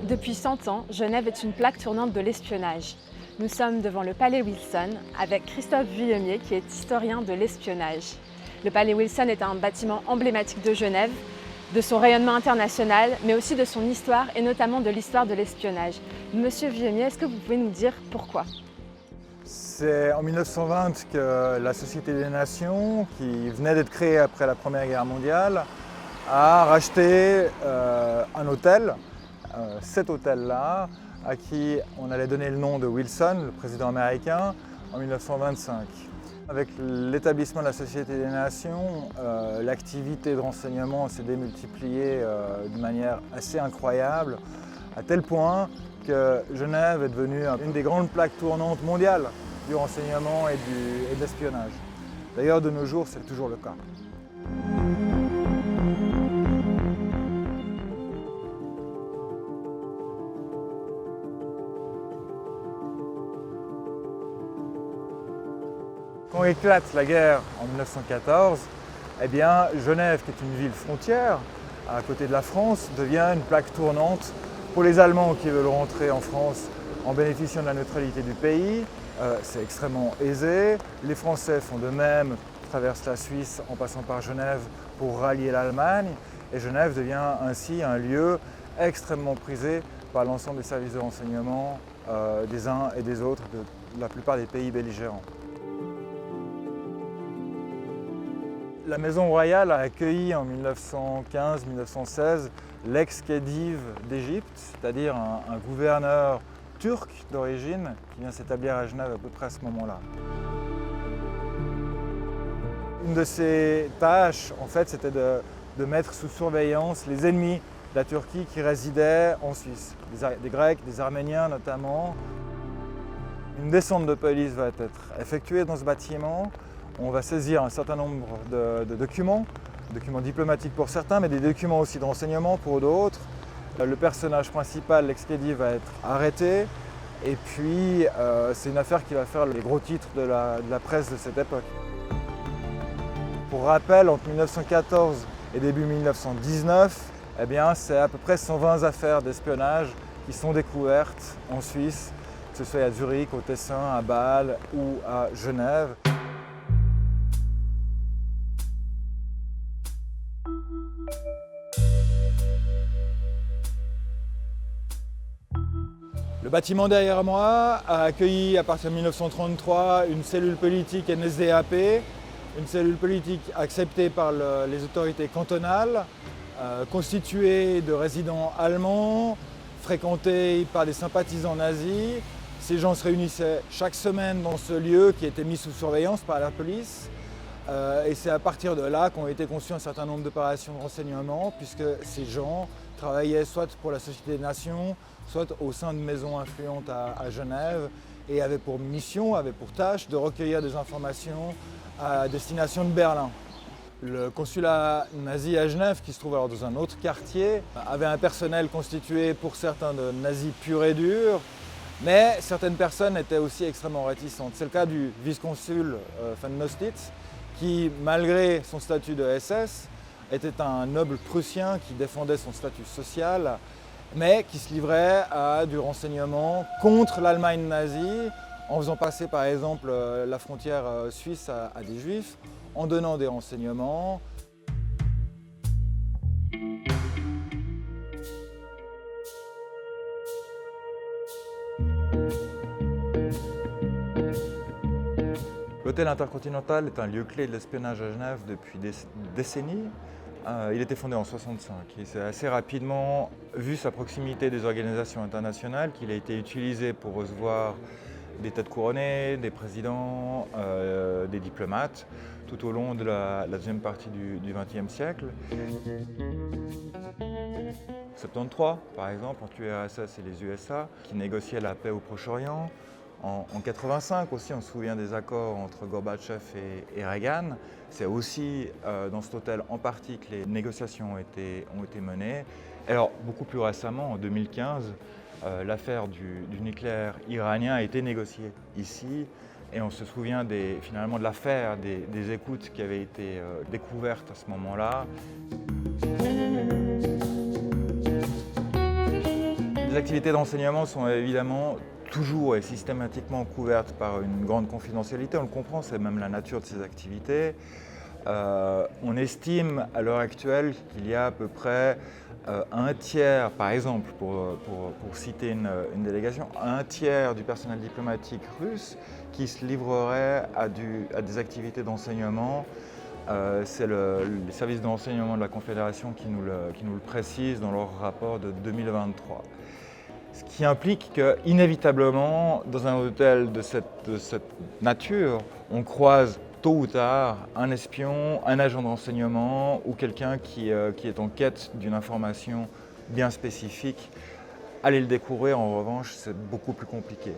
Depuis 100 ans, Genève est une plaque tournante de l'espionnage. Nous sommes devant le Palais Wilson avec Christophe Vuillemier qui est historien de l'espionnage. Le Palais Wilson est un bâtiment emblématique de Genève, de son rayonnement international, mais aussi de son histoire et notamment de l'histoire de l'espionnage. Monsieur Vuillemier, est-ce que vous pouvez nous dire pourquoi ? C'est en 1920 que la Société des Nations, qui venait d'être créée après la Première Guerre mondiale, a racheté un hôtel, cet hôtel-là, à qui on allait donner le nom de Wilson, le président américain, en 1925. Avec l'établissement de la Société des Nations, l'activité de renseignement s'est démultipliée de manière assez incroyable, à tel point que Genève est devenue une des grandes plaques tournantes mondiales du renseignement et de l'espionnage. D'ailleurs, de nos jours, c'est toujours le cas. Quand éclate la guerre en 1914, eh bien, Genève, qui est une ville frontière, à côté de la France, devient une plaque tournante pour les Allemands qui veulent rentrer en France en bénéficiant de la neutralité du pays. C'est extrêmement aisé. Les Français font de même, traversent la Suisse en passant par Genève pour rallier l'Allemagne. Et Genève devient ainsi un lieu extrêmement prisé par l'ensemble des services de renseignement des uns et des autres de la plupart des pays belligérants. La Maison royale a accueilli en 1915-1916 l'ex-khedive d'Égypte, c'est-à-dire un gouverneur turc d'origine qui vient s'établir à Genève à peu près à ce moment-là. Une de ses tâches, en fait, c'était de mettre sous surveillance les ennemis de la Turquie qui résidaient en Suisse, des Grecs, des Arméniens notamment. Une descente de police va être effectuée dans ce bâtiment. On va saisir un certain nombre de documents diplomatiques pour certains, mais des documents aussi de renseignement pour d'autres. Le personnage principal, l'ex-khedive, va être arrêté. Et puis, c'est une affaire qui va faire les gros titres de la presse de cette époque. Pour rappel, entre 1914 et début 1919, eh bien, c'est à peu près 120 affaires d'espionnage qui sont découvertes en Suisse, que ce soit à Zurich, au Tessin, à Bâle ou à Genève. Le bâtiment derrière moi a accueilli à partir de 1933 une cellule politique NSDAP, une cellule politique acceptée par les autorités cantonales, constituée de résidents allemands, fréquentés par des sympathisants nazis. Ces gens se réunissaient chaque semaine dans ce lieu qui était mis sous surveillance par la police. Et c'est à partir de là qu'ont été conçues un certain nombre d'opérations de renseignement, puisque ces gens travaillaient soit pour la Société des Nations, soit au sein de maisons influentes à Genève, et avaient pour mission, avaient pour tâche de recueillir des informations à destination de Berlin. Le consulat nazi à Genève, qui se trouve alors dans un autre quartier, avait un personnel constitué pour certains de nazis purs et durs, mais certaines personnes étaient aussi extrêmement réticentes. C'est le cas du vice-consul von Nostitz, qui, malgré son statut de SS, était un noble prussien qui défendait son statut social, mais qui se livrait à du renseignement contre l'Allemagne nazie, en faisant passer par exemple la frontière suisse à des juifs, en donnant des renseignements. L'hôtel Intercontinental est un lieu clé de l'espionnage à Genève depuis des décennies. Il a été fondé en 1965 et c'est assez rapidement, vu sa proximité des organisations internationales, qu'il a été utilisé pour recevoir des têtes couronnées, des présidents, des diplomates, tout au long de la deuxième partie du XXe siècle. 1973, par exemple, entre l'URSS et les USA, qui négociaient la paix au Proche-Orient. En 1985 aussi, on se souvient des accords entre Gorbatchev et Reagan. C'est aussi dans cet hôtel en partie que les négociations ont été menées. Alors, beaucoup plus récemment, en 2015, l'affaire du nucléaire iranien a été négociée ici. Et on se souvient finalement de l'affaire, des écoutes qui avaient été découvertes à ce moment-là. Les activités d'enseignement sont évidemment toujours et systématiquement couvertes par une grande confidentialité. On le comprend, c'est même la nature de ces activités. On estime à l'heure actuelle qu'il y a à peu près un tiers, par exemple, pour citer une délégation, un tiers du personnel diplomatique russe qui se livrerait à des activités d'enseignement. C'est les services d'enseignement de la Confédération qui nous le précisent dans leur rapport de 2023. Ce qui implique qu'inévitablement, dans un hôtel de cette nature, on croise tôt ou tard un espion, un agent d'enseignement ou quelqu'un qui est en quête d'une information bien spécifique. Aller le découvrir, en revanche, c'est beaucoup plus compliqué.